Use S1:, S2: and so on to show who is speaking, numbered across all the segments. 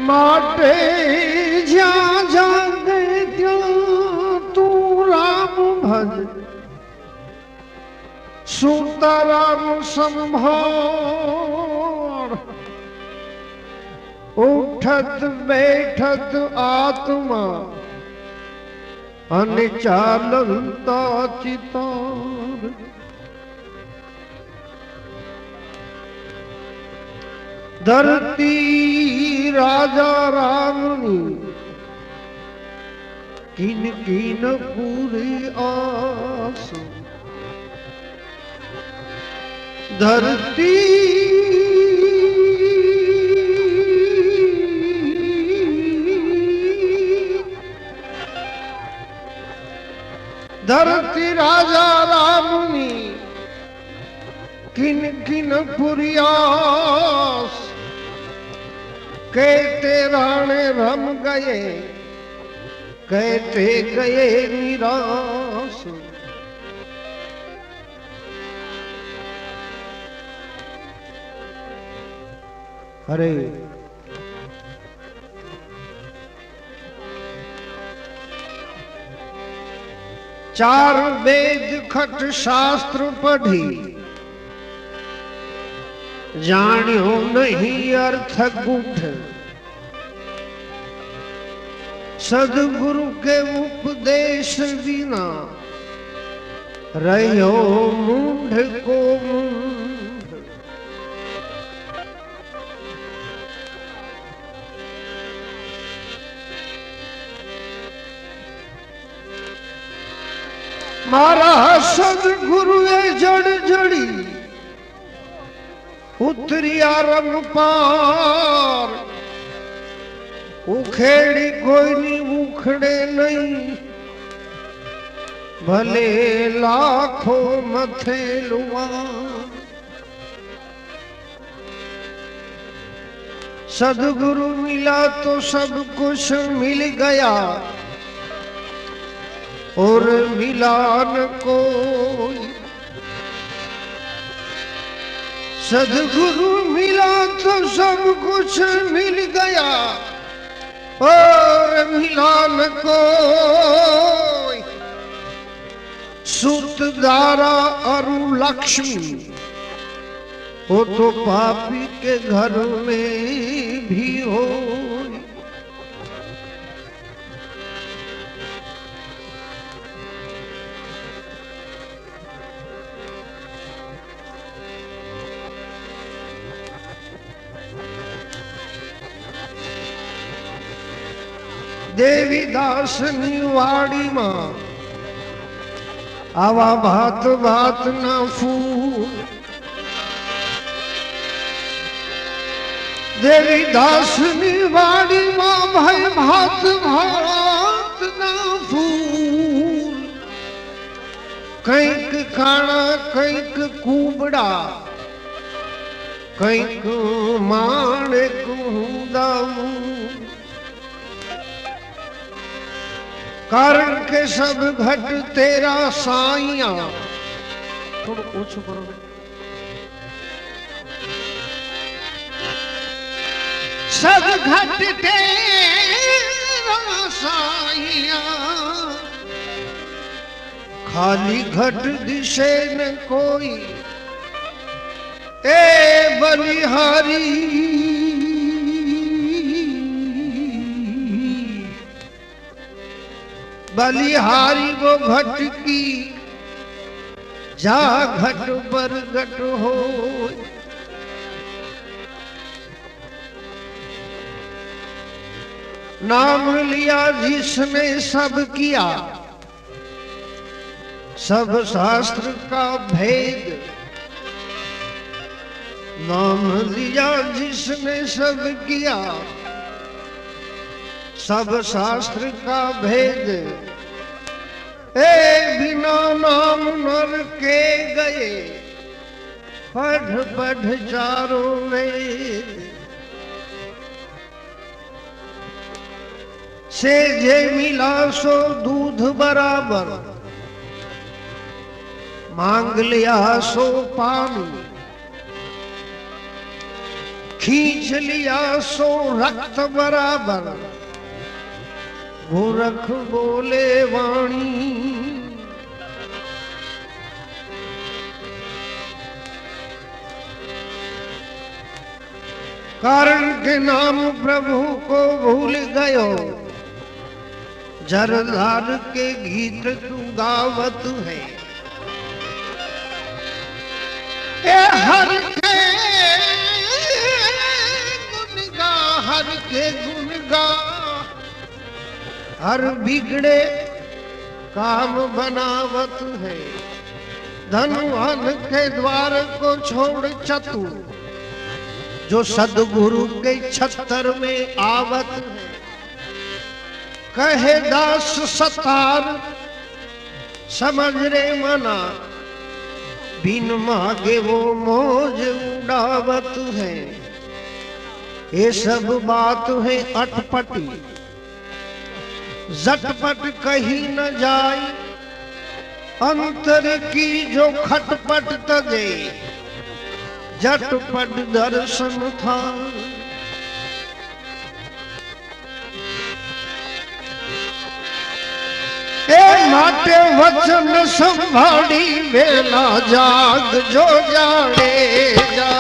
S1: माटे ज्यां जागे त्यां तू राम भज सीताराम संभार उठत बैठत आत्मा अन चालंता चितार धरती राजा रामनी किन किन पूरी आस धरती धरती राजा रामनी किन किन पूरी आस कहते राणे रम गए कहते गए निराश अरे चार वेद खट शास्त्र पढ़ी जानियो नहीं अर्थ गुठ सदगुरु के उपदेश बिना रहो मूढ़ को मूढ़ मारा सदगुरु जड़ जड़ी उतरिया रंग पार उखेड़ी कोई नहीं उखड़े नहीं भले लाखों मथे लुआ सदगुरु मिला तो सब कुछ मिल गया और मिला न कोई सदगुरु मिला तो सब कुछ मिल गया और मिला न कोई सुत दारा अरु लक्ष्मी वो तो पापी के घर में भी हो देवी दासनी वाड़ी मां आवा भात भात ना फूल देवी दासनी वाड़ी मां भाई भात भात ना फूल कंईक खाना कंईक कूबड़ा कंईक माणिक दाऊ कारण के सब घट तेरा साइया थोड़ा ओछो करो सब घट तेरा साइया खाली घट दिशे न कोई ए बलिहारी बलिहारी वो घट की जा घट पर घट हो नाम लिया जिसने सब किया सब शास्त्र का भेद नाम लिया जिसने सब किया सब शास्त्र का भेद ए बिना नाम नर के गए पढ़ पढ़ चारों वेद से जे मिला सो दूध बराबर मांग लिया सो पानी खींच लिया सो रक्त बराबर, गोरख बोले वाणी। कारण के नाम प्रभु को भूल गयो, जरदार के गीत तू गावत है। ए हर के गुण गा, हर के गुण गा, हर बिगड़े काम बनावत है। धनवान के द्वार को छोड़ चतु, जो सदगुरु के छत्तर में आवत है। कहे दास सतार समझ रे मना, बिन मांगे वो मौज उड़ावत है। ये सब बात है अटपटी, झटपट कही न जाए। अंतर की जो खटपट तजे, झटपट दर्शन था। ए नाट्य वचन संभाड़ी वेला जाग जो जाने जा।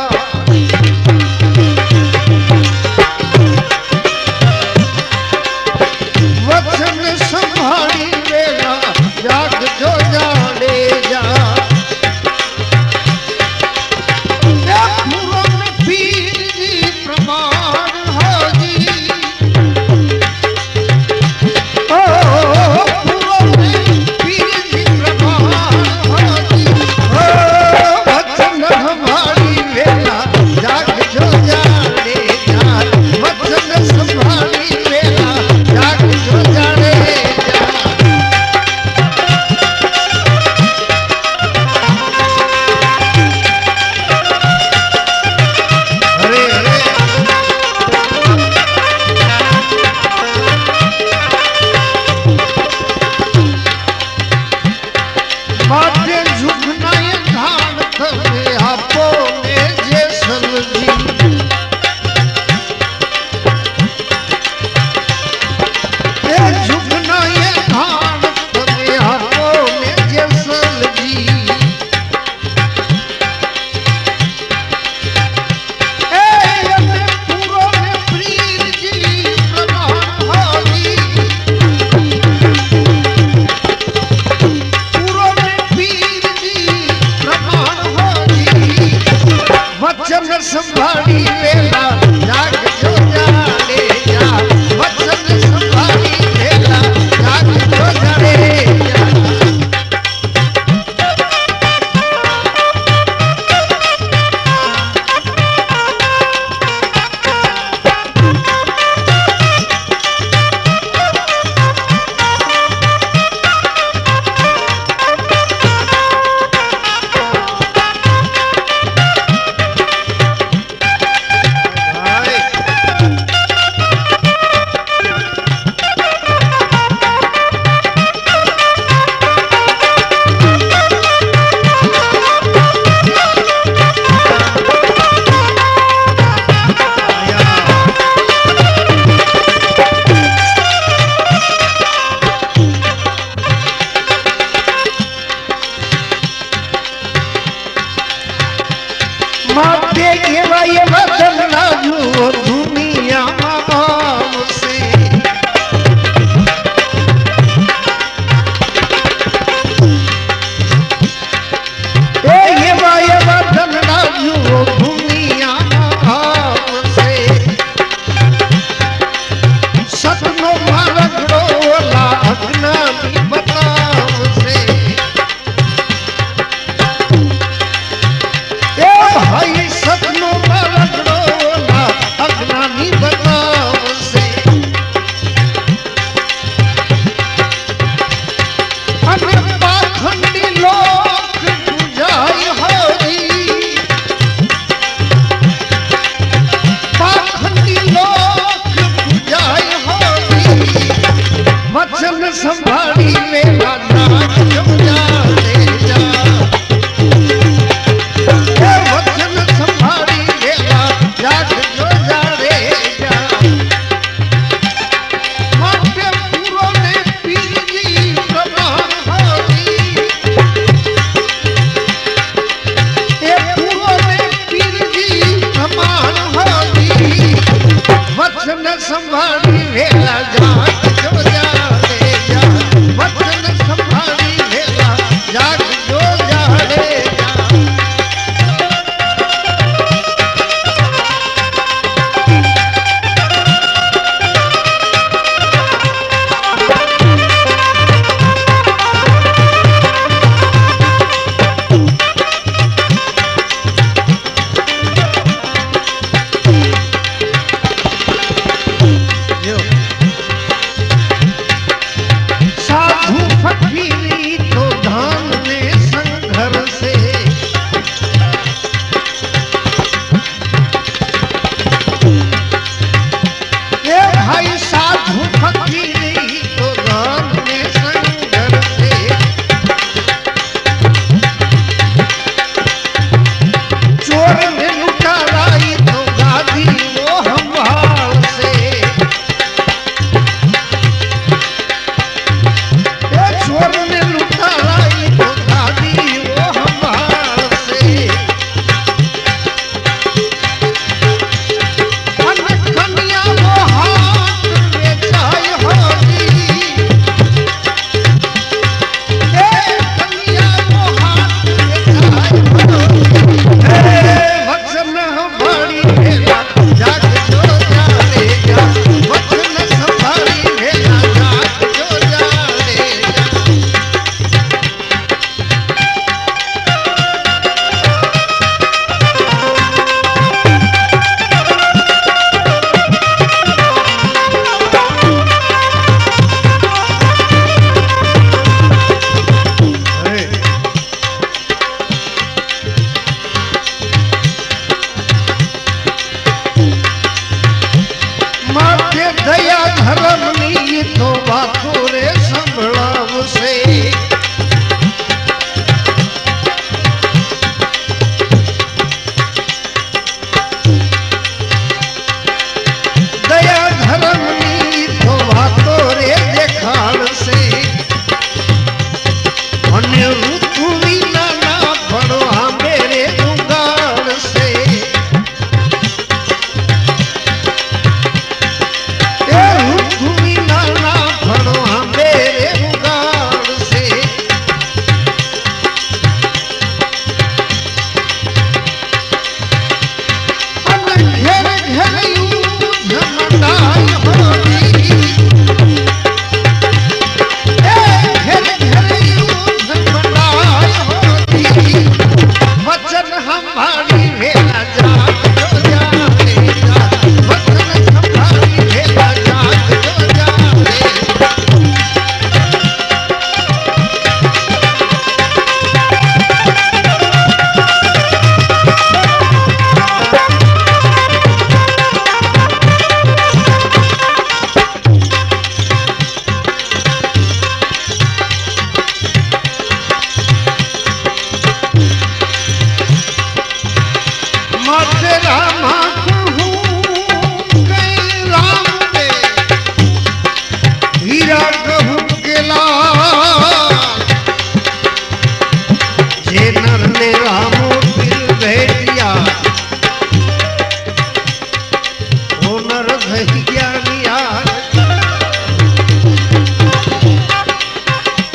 S1: वचन संभाड़ी वेला जाग जो जाने जा। वेला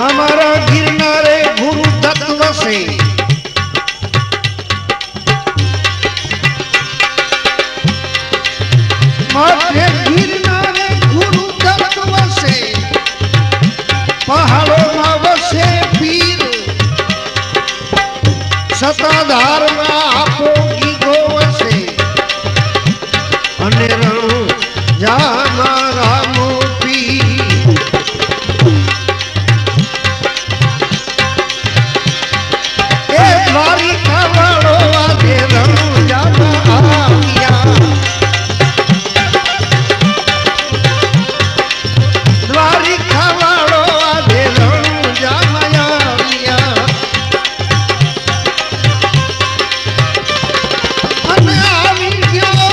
S1: हमारा गिरनारे गुरु तत्व से माथे गिरनारे गुरु तत्व से पहाड़ों में बसे पीर सताधार में आपोगी गोवसे अने रणु जाना रामो पीर ए द्वारिका वालो आधे रणु जाना आविया द्वारिका वालो आधे रणु जाना आविया अने आवी गयो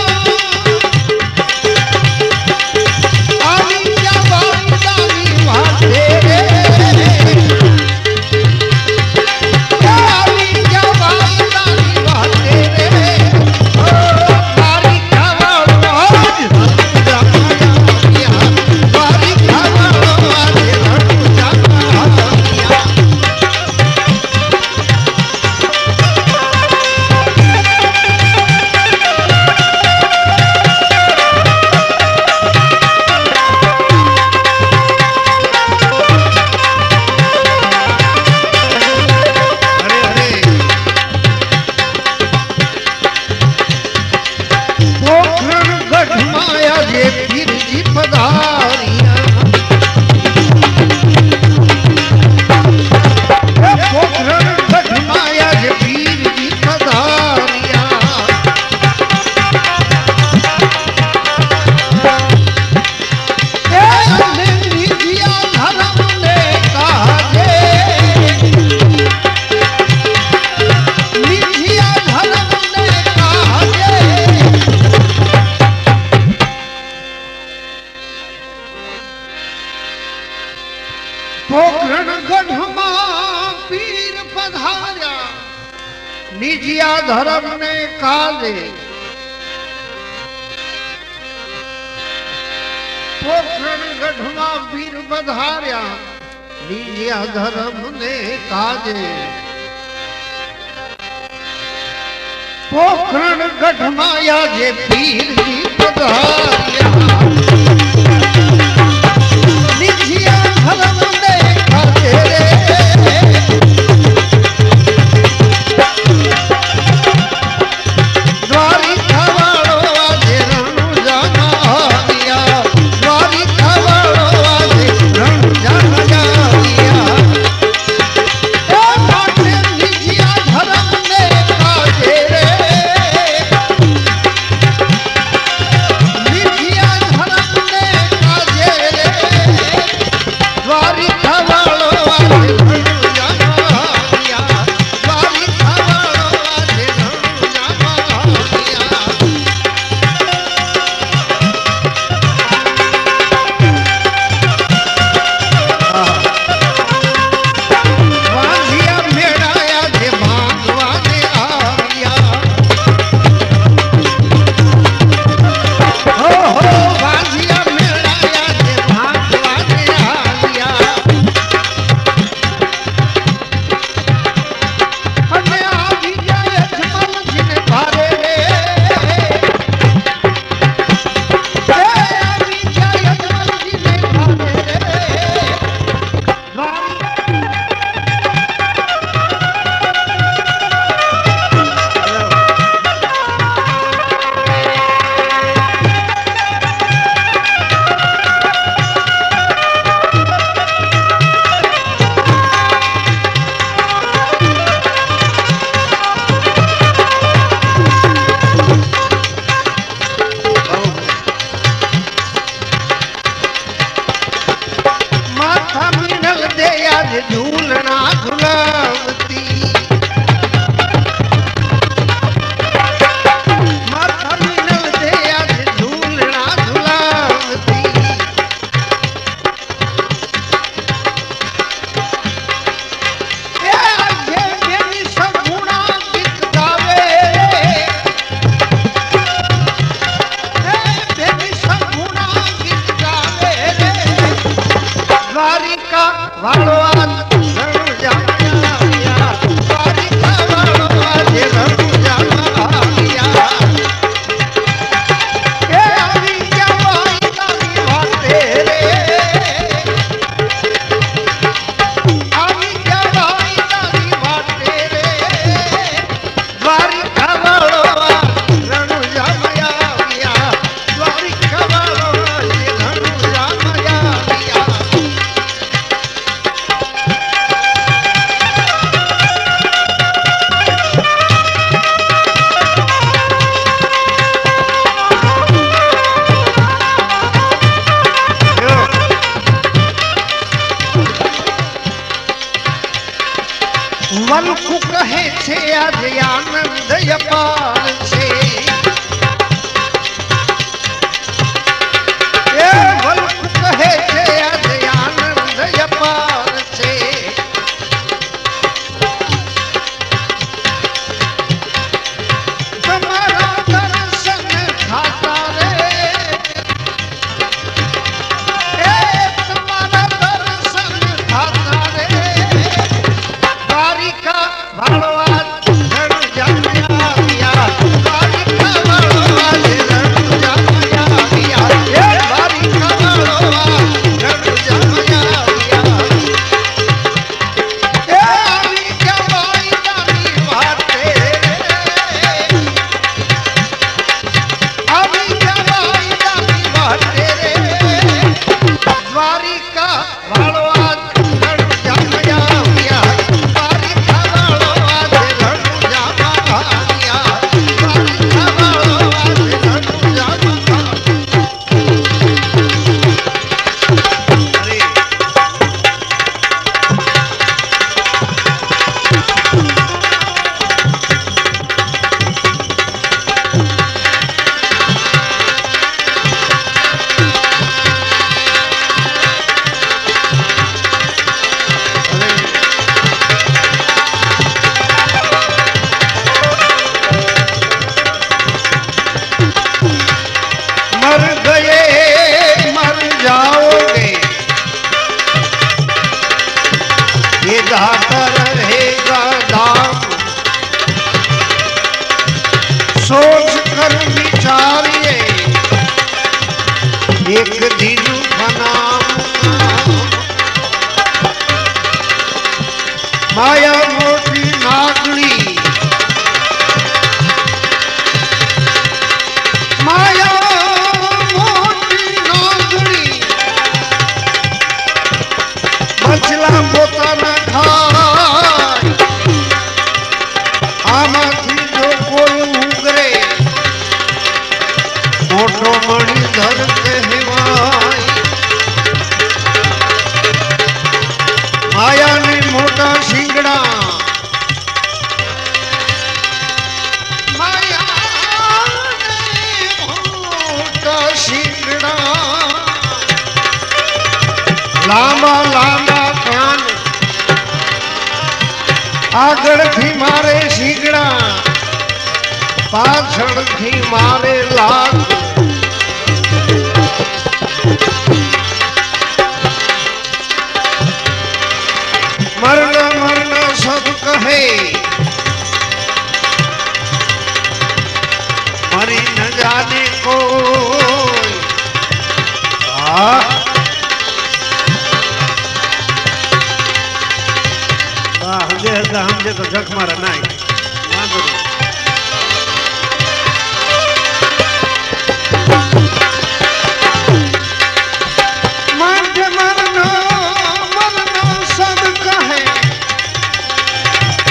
S1: निजिया धर्म ने काले पोखरण गढ़मा वीर बधार्या निजिया धर्म ने काजे पोखरण गढ़माया जे पीर जी बधार्या निजिया धर्म ने काजे रे
S2: निजी
S1: વલકુ કહે છે આજે આનંદ અપાર છે એ વલકુ કહે છે આજે આનંદ અપાર છે તમારા દર્શન ખાતા રે એ તમારા દર્શન ખાતા રે દ્વારિકા વાળવા રણ જામ્યા આવ્યા દ્વારિકા વાળવા રણ જામ્યા આવ્યા એ દ્વારિકા વાળવા રણ જામ્યા આવ્યા એ આવી જવાઈ નાની વાતે આવી જવાઈ નાની વાતે રે દ્વારિકા વાળવા રણ જામ્યા આવ્યા દ્વારિકા વાળવા રણ જામ્યા આવ્યા દ્વારિકા વાળવા રણ જામ્યા मर गए मर जाओगे ये गाता रहेगा दाम सोच कर विचारिए एक दिन का नाम माया मोटी नागड़ी माया मोटी नागड़ी मछला પોતાના ખાય આમાંથી જો કોઈ ઉગરે મોટો મણિધર કહેવાય માયાને મોટા શિંગડા લાંબા લાંબા કાન આગળથી મારે શીગડા પાછળથી મારે લાગ મરણ મરણ સબ કહે મરી ન જાને કોઈ हमजे तो जख मारा नहीं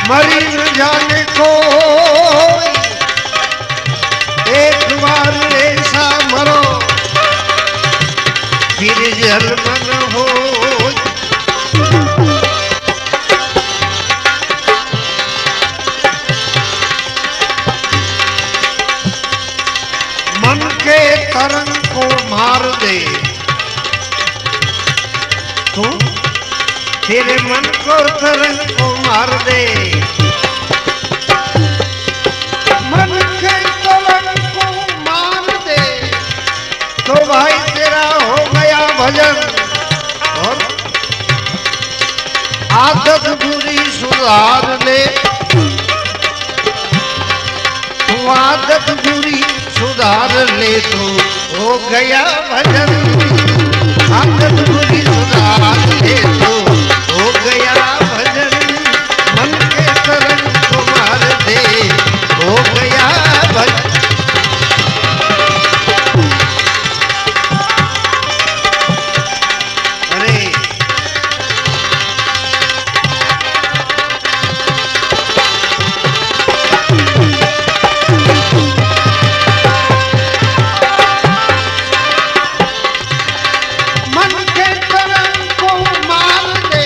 S1: मरी न जाने को एक बार ऐसा मरो फिर जन्म न हो मन के तरंग को मार दे तू तेरे मन को तरंग को मार दे मन के तरंग को मार दे तो भाई तेरा हो गया भजन और आदत बुरी सुधार ले तू आदत बुरी सुधार ले तो हो गया भजन आदत बुरी सुधार ले तो हो गया भजन मन के तरंग को मार दे हो गया भजन अरे मन के तरंग को मार दे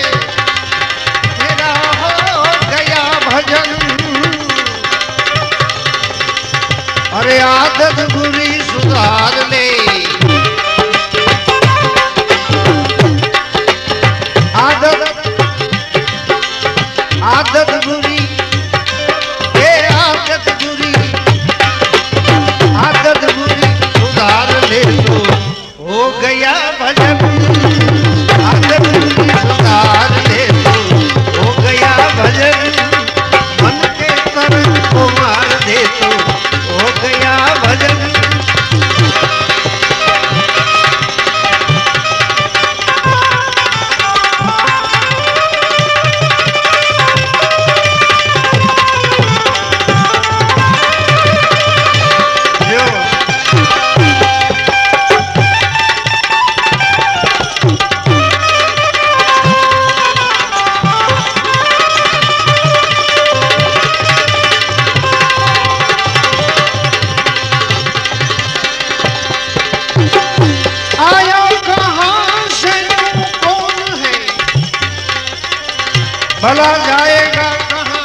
S1: भला जाएगा कहाँ,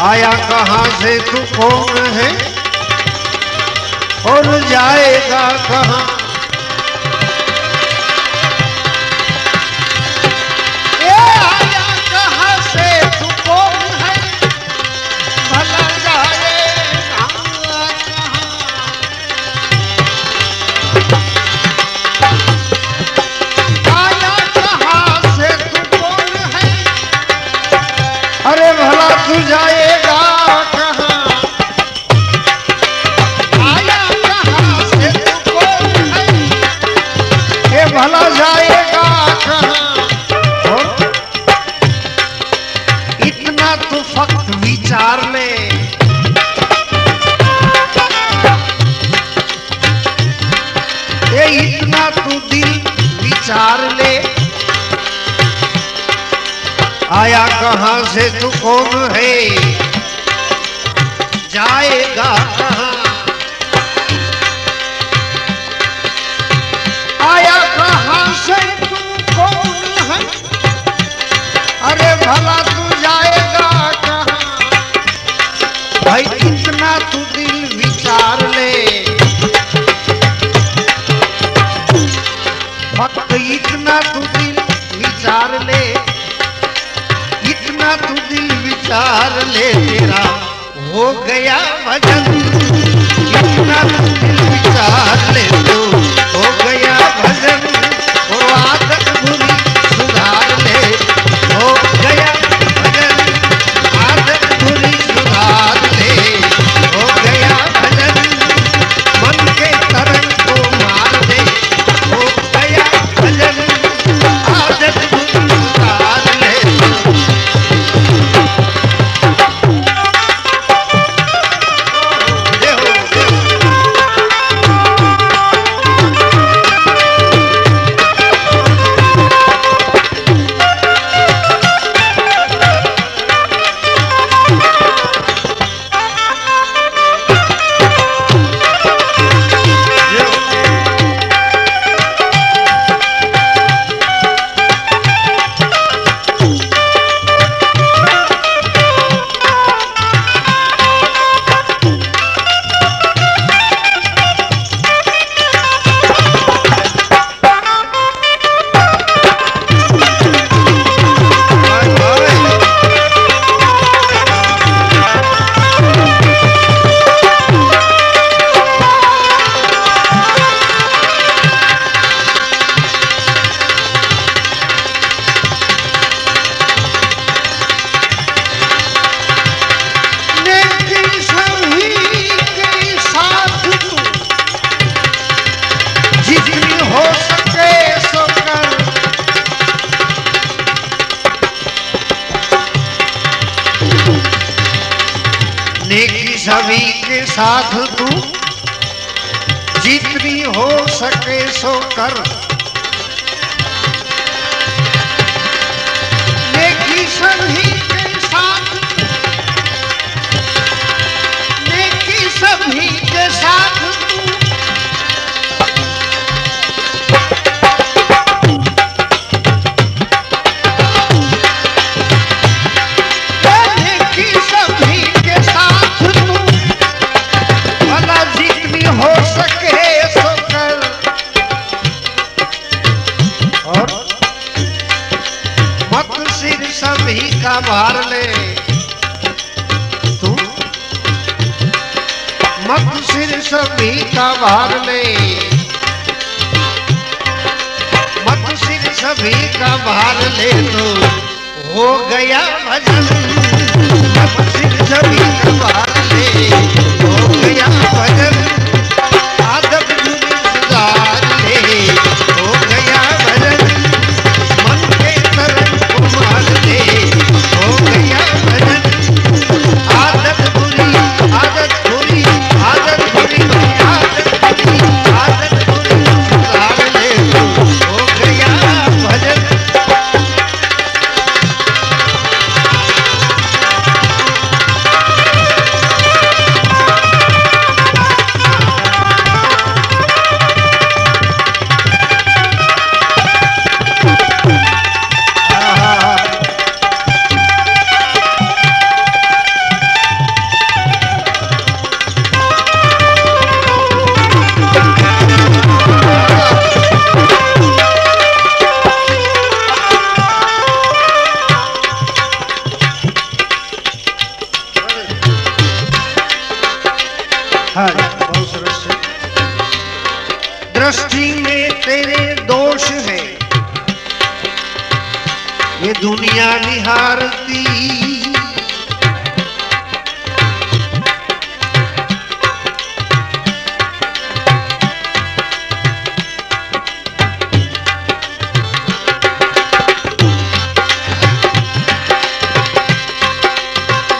S1: आया कहाँ से तू कौन है और जाएगा कहाँ। ये आया कहाँ से तू कौन है, भला जाएगा कहाँ। आया कहाँ से तू कौन है, अरे भला तू जाएगा कहाँ। आया कहाँ से तू कौन है, ये भला जाएगा कहाँ। और इतना तो फक्त विचार ले, ये इतना तू दिल विचार ले, आया कहाँ से तू कौन है, जाएगा कहाँ। आया कहाँ से तू कौन है, अरे भला तू जाएगा कहाँ। भाई इतना तू दिल विचार ले, फक्त इतना तू दिल विचार ले, इतना तू दिल विचार ले, तेरा हो गया भजन। इतना तू दिल विचार ले तो हो गया भजन। और आदत बुरी सुधार ले, हो गया भजन। आदत बुरी सुधार ले, हो गया भजन। मन के तरंग को मार दे, हो गया भजन। आदत बुरी सुधार ले। नेकी सभी के साथ तू जितनी हो सके सो कर। नेकी सभी के साथ, नेकी सभी के साथ तू हो सके सो कर। और मत सिर सभी का भार ले, तू मत सिर सभी का भार ले, मत सिर सभी का भार ले तो हो गया भजन। मत सिर सभी का भार ले, हो गया भजन। आदत बुरी सुधार ले, हो गया भजन। मन के तरंग को मार दे, हो गया भजन। आदत बुरी, आदत बुरी, आदत बुरी, आदत बुरी, आदत बुरी सुधार ले, हो गया भजन। ये दुनिया निहारती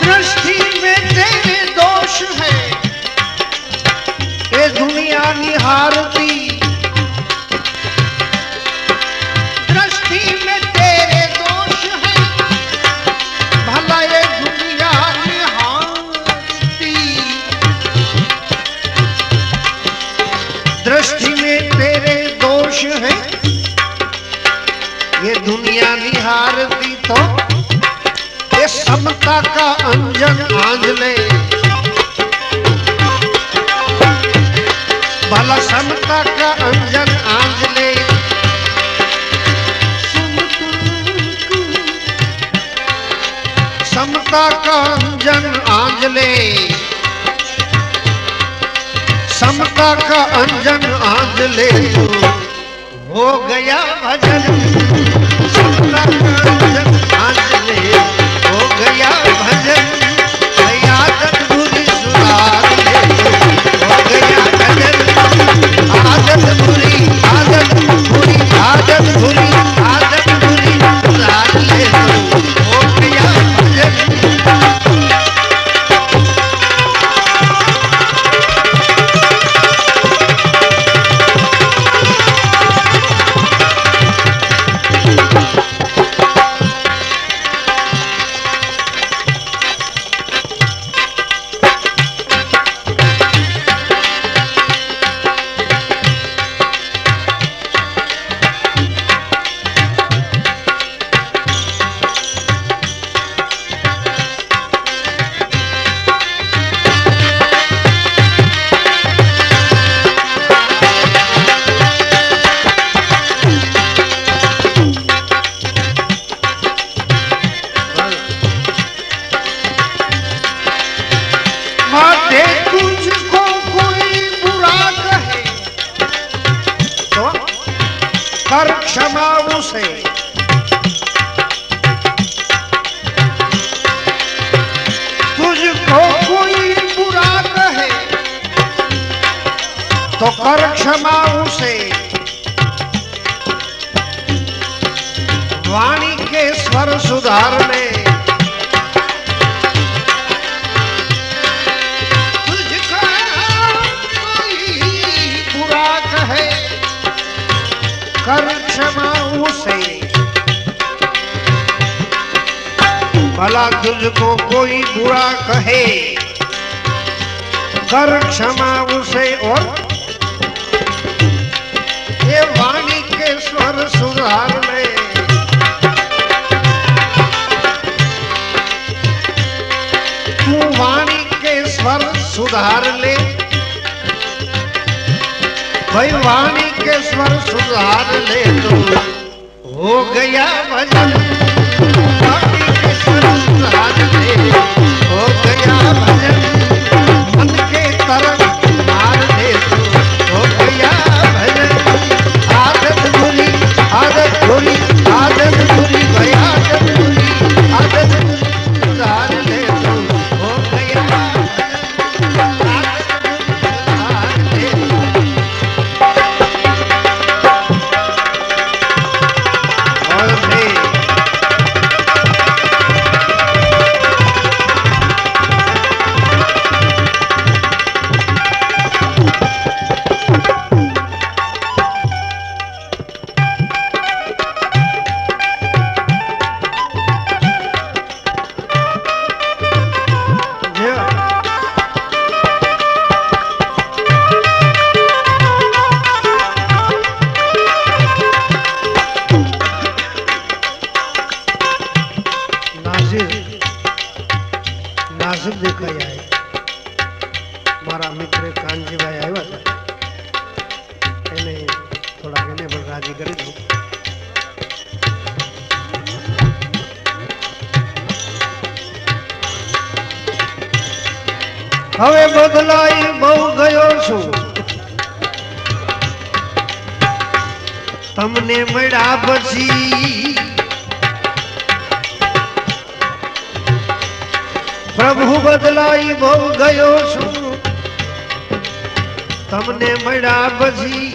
S1: दृष्टि में तेरे दोष है ये दुनिया निहारती दृष्टि में तेरे दोष है भला ये दुनिया निहारती दृष्टि में तेरे दोष है ये दुनिया निहारती तो ये समता का अंजन आंज ले भला समता का अंजन आंज ले समता का अंजन आंज ले समता का अंजन आंज ले हो गया भजन समता का अंजन आंज ले हो गया भजन आदत बुरी सुधार ले हो गया भजन आदत बुरी आदत बुरी आदत बुरी आदत बुरी सुधार ले हो गया भजन तुझको कोई बुरा कहे तो कर क्षमा उसे तुझको कोई बुरा कहे तो कर क्षमा उसे वाणी के स्वर सुधार ले कर क्षमा उसे भला तुझको कोई बुरा कहे कर क्षमा उसे और ये वाणी के स्वर सुधार ले तू वाणी के स्वर सुधार ले भाई वाणी के स्वर सुधार ले तो हो गया भजन वाणी के स्वर सुधार ले हो गया भजन मन के तरफ मार ले तो हो गया भजन आदत बुरी आदत बुरी भाई आदत बुरी सुधार ले तो हो गया નાસિર દેખાઈ આય મારા મિત્ર કાનજીભાઈ આવ્યા હતા એને થોડા એને પણ રાજી કરી દઉં હવે બદલાઈ બહુ ગયો છું તમને મળ્યા પછી પ્રભુ બદલાઈ બહુ ગયો છું તમને મળ્યા પછી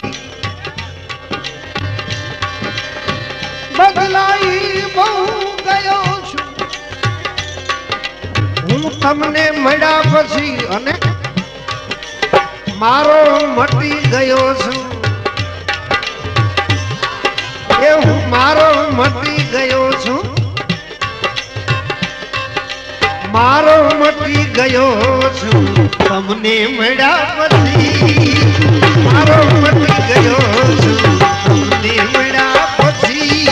S1: બદલાઈ બહુ ગયો છું હું તમને મળ્યા પછી અને મારો મટી ગયો છું એ હું મારો મટી ગયો છું મારો મટી ગયો છું તમને મળ્યા પછી મારો મટી ગયો છું તમને મળ્યા પછી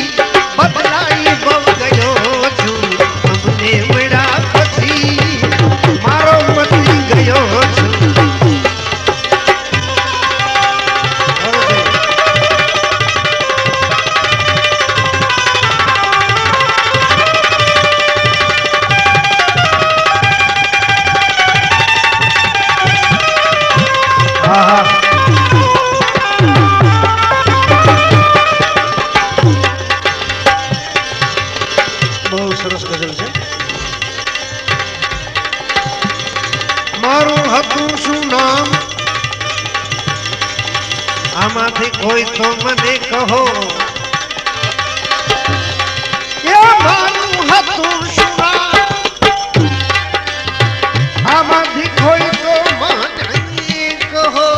S1: બદલાઈ બહુ ગયો છું તમને મળ્યા પછી મારો મટી ગયો છું આમાંથી કોઈ તો મને કહો કે મારું હતું શું નામ આમાંથી કોઈ તો મને કહો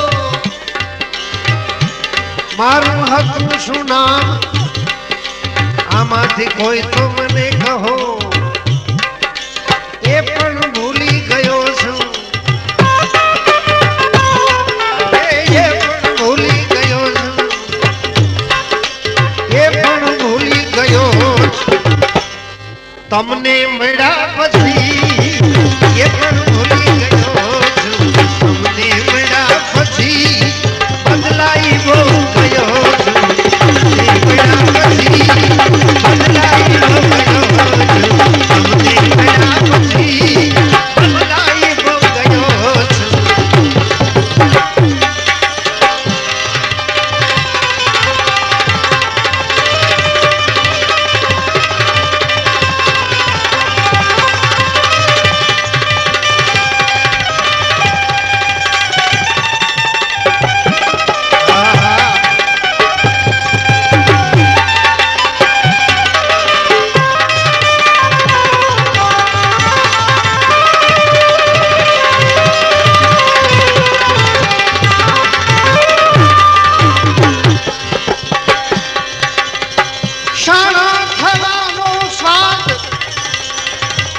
S1: મારું હતું શું નામ આમાંથી કોઈ તો મને કહો એ પણ ભૂલી ગયો છું તમને મળ્યા પછી એ પણ ભૂલી ગયો છું તમને મળ્યા પછી બદલાઈ બહુ ગયો છું તમને મળ્યા પછી બદલાઈ બહુ ગયો છું તમને મળ્યા પછી બદલાઈ બહુ ગયો છું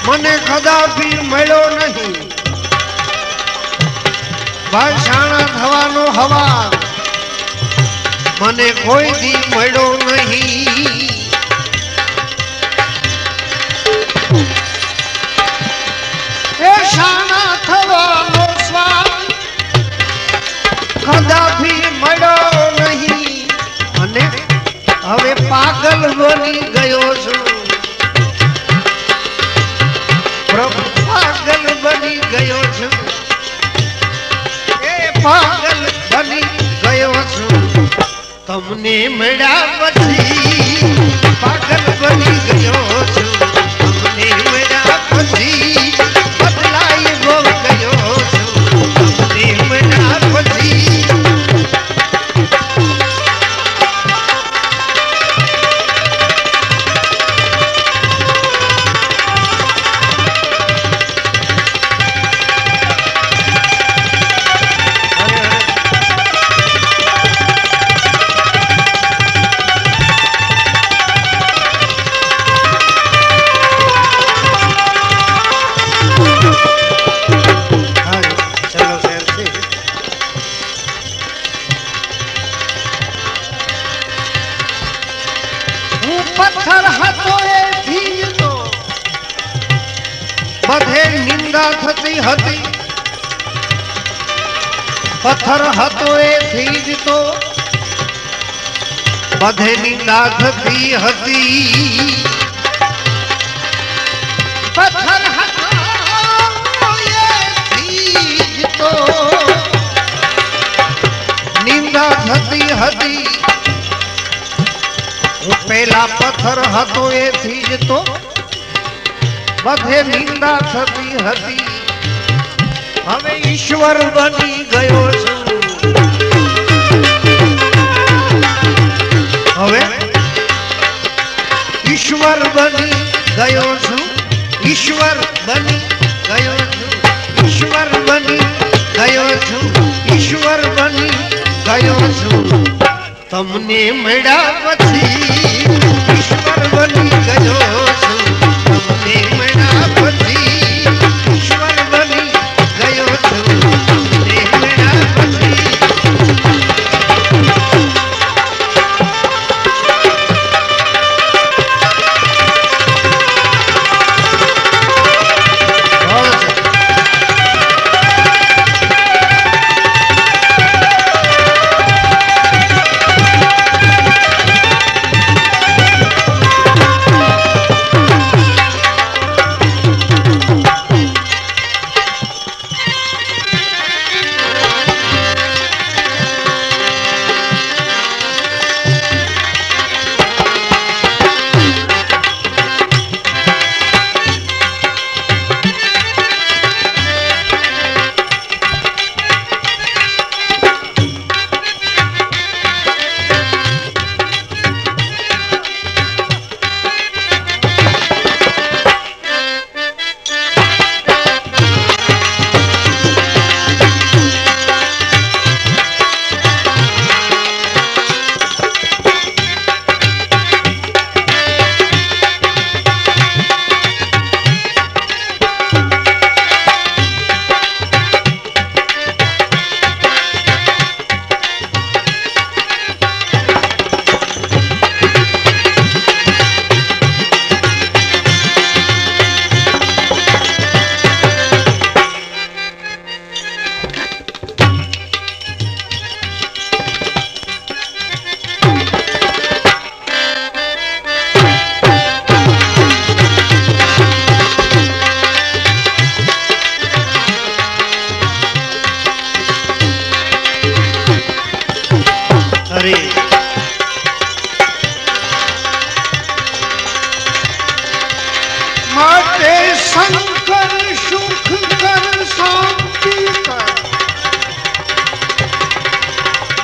S1: મને કદાપી મળ્યો નહીં ભાષાણા થવાનો હવા મને કોઈ દી મળ્યો નહીં એ શાણા થવાનો સ્વાદ કદાપી મળ્યો નહીં અને હવે પાગલ બની ગયો છું પાગલ બની ગયો છું એ પાગલ બની ગયો છું તમને મળ્યા પછી પાગલ બની ગયો છું તમને મળ્યા પછી બદલાઈ બહુ ગયો છું તમને મળ્યા પછી પથ્થર હતો એ ભીજતો બધે નિંદા થતી હતી પથ્થર હતો એ ભીજતો બધે નિંદા થતી હતી પથ્થર હતો એ ભીજતો નિંદા થતી હતી પેલા પથ્થર હતો એથી જ તો બધે નિંદા થતી હતી. હવે ઈશ્વર બની ગયો છું. હવે ઈશ્વર બની ગયો છું. ઈશ્વર બની ગયો છું. ઈશ્વર બની ગયો છું. ઈશ્વર બની ગયો છું. તમને મળ્યા પછી ઈશ્વર બની ગયો છું. તમને મળ્યા પછી ઈશ્વર બની ગયો છું. તમને મળ્યા પછી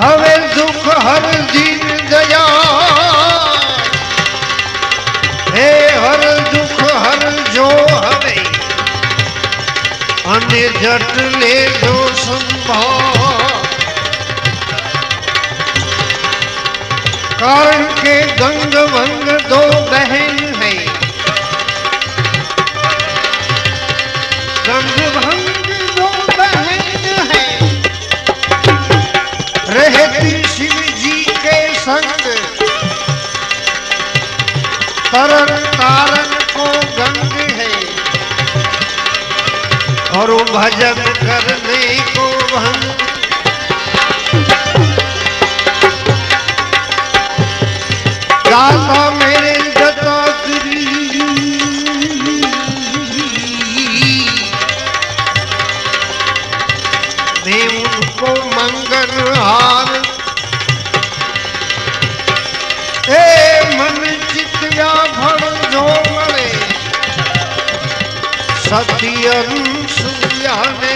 S1: હવે દુઃખ હર દીન દયા. હે હર દુઃખ હર જો હવે અને જટ લેજો સંભાળ. કારણ કે ગંગ વંગ દો બહેન હૈ. गंग भंग दो बहन है रहती शिव जी के संग. तरन तारन को गंग है और भजन करने को भंग. दाता मेरे दत्तात्री मैं उनको मंगल हार. ए मन चित्या फल जो मरे सत्य सूर्या ने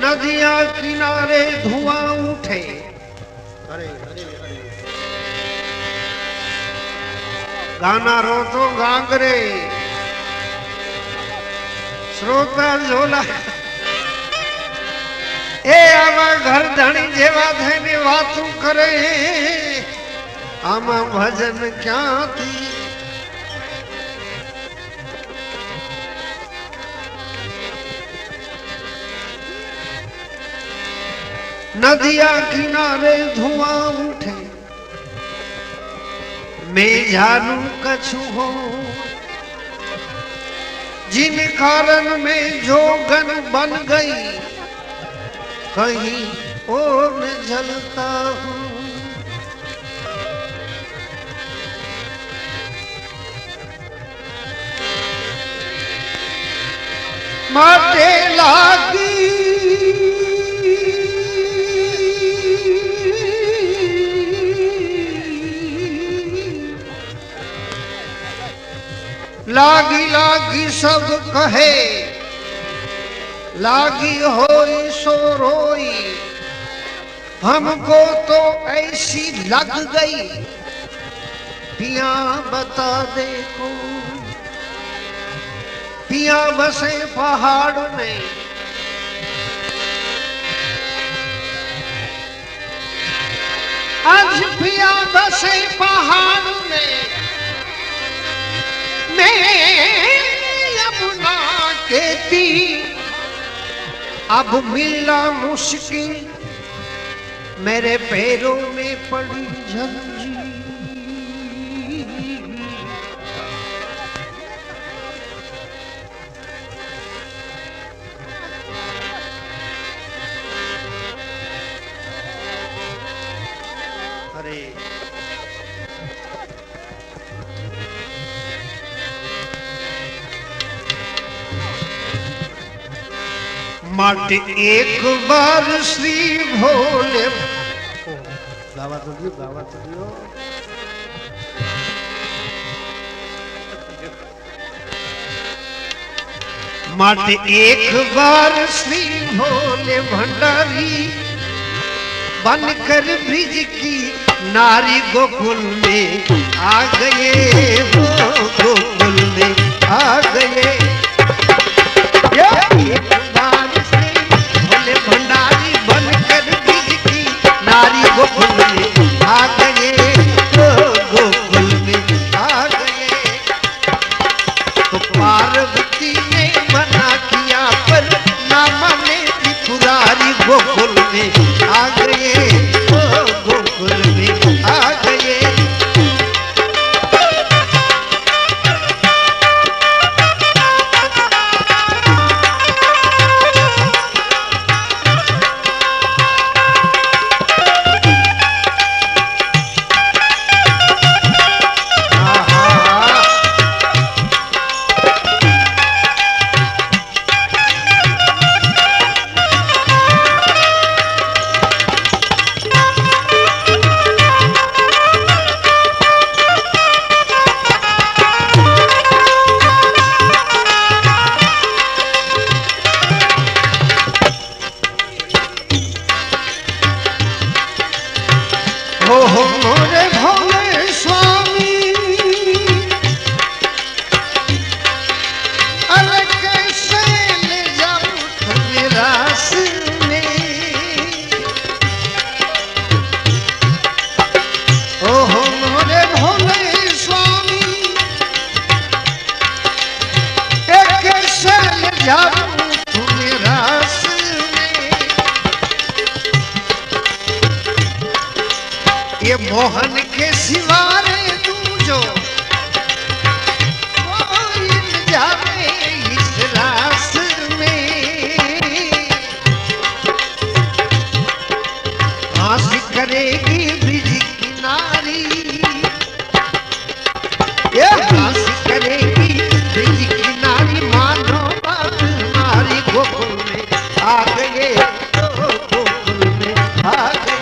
S1: नदियां किनारे धुआं उठे. अरे गाना रो तो गांगरे श्रोता झोला. ए आमा घर धणी जेवा थईने वातू करे. आमा भजन क्या थी. नदिया किनारे धुआं उठे मैं जानू कछु हो. जिन कारण में जोगन बन गई कहीं और न जलता हूँ. माटे लागी सब कहे लागी होई सो रोई, हमको तो ऐसी लग गई, पिया बता दे को। पिया बसे पहाड़ में, आज पिया बसे पहाड़ में, मैं यमुना के तीर, अब मिलना मुश्किल, मेरे पैरों में पड़ी जंजीर। अरे मत एक बार श्री भोले, गावा तो दियो, गावा तो दियो। मत एक बार श्री भोले भंडारी, बनकर ब्रिज की नारी गोकुल में आ गए, वो गोकुल में आ गए। एक बार श्री भोले भंडारी, बनकर ब्रिज की नारी गोकुल में आ गए, वो गोकुल में आ गए। तो पार्वती ने मना किया पर ना माने त्रिपुरारी, गोकुल में आ गए, वो गोकुल में आ गए। हो मोरे भोले स्वामी, अरे कैसे ले जाऊं तुम्हें रास में। हो मोरे भोले स्वामी, कैसे ले जाऊं तुम्हें रास में। ये मोहन के सिवारे तू जो कोई न जावे इस रास में। आस करेगी ब्रिज की नारी, ये आस करेगी ब्रिज की नारी, मानो बात हमारी गोकुल में आ गए, गोकुल में आ गए।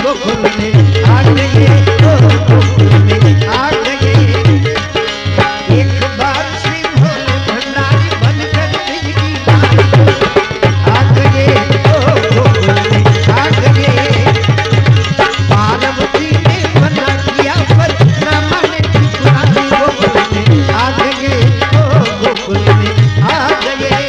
S1: गोकुल में आ गए, ओ गोकुल में आ गए। एक बार श्री भोले भंडारी बनकर बिजली आ गए, ओ गोकुल में आ गए। पार्वती ने मना किया पर न माने त्रिपुरारी, गोकुल में आ गए, ओ गोकुल में आ गए।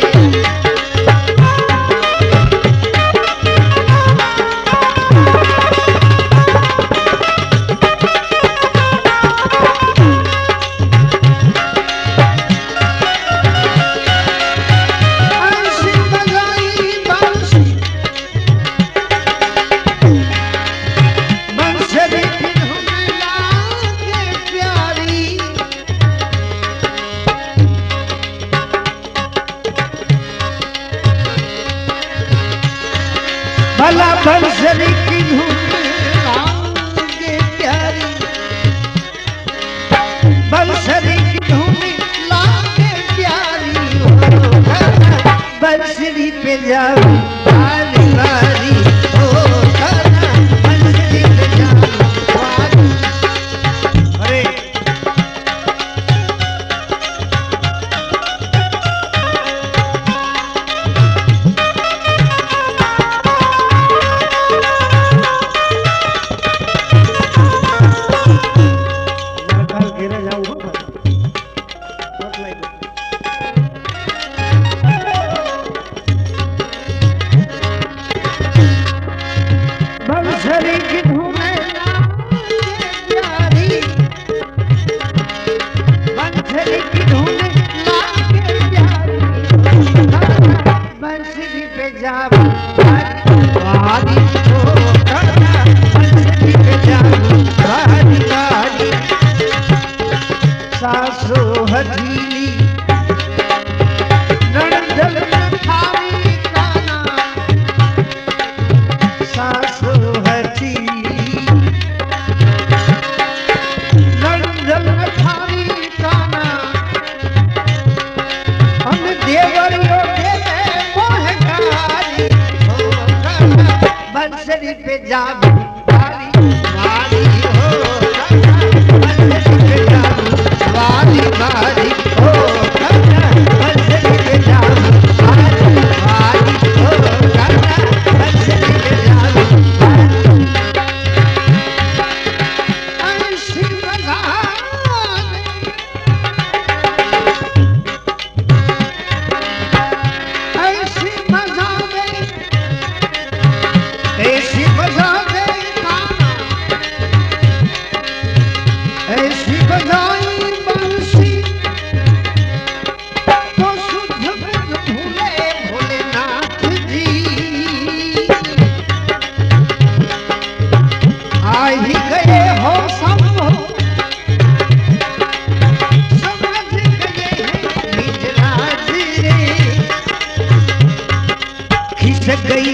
S1: भला बंसरी की धुन लागे प्यारी, बंसरी की धुन लागे प्यारी, बंसरी पे जाऊं बारी बारी, ओ बंसरी पे जाऊं बारी। अरे बंसरी की धुन लागे प्यारी, बंसरी की धुन लागे प्यारी, बंसरी पे जाऊं बारी, बंसरी पे जाऊं बारी बारी। सासो हथीली नंदल में थारी काना, सासो हथीली नंदल में थारी काना। हम देवरियों के मोहकारी, बंसरी पे जाऊं बारी बारी, हो बंसरी पे जाऊं बारी बारी, हो बंसरी पे जाऊं बारी बारी, हो बंसरी पे जाऊं बारी। ऐसी बजावे, ऐसी बजावे, ऐसी बजावे काना, ऐसी बजाई बंसी तो शुद्ध बुद्ध भूले भोलेनाथ जी। आ ही गए हो शंभो, समझ गए हैं निज राज रे, खिस गई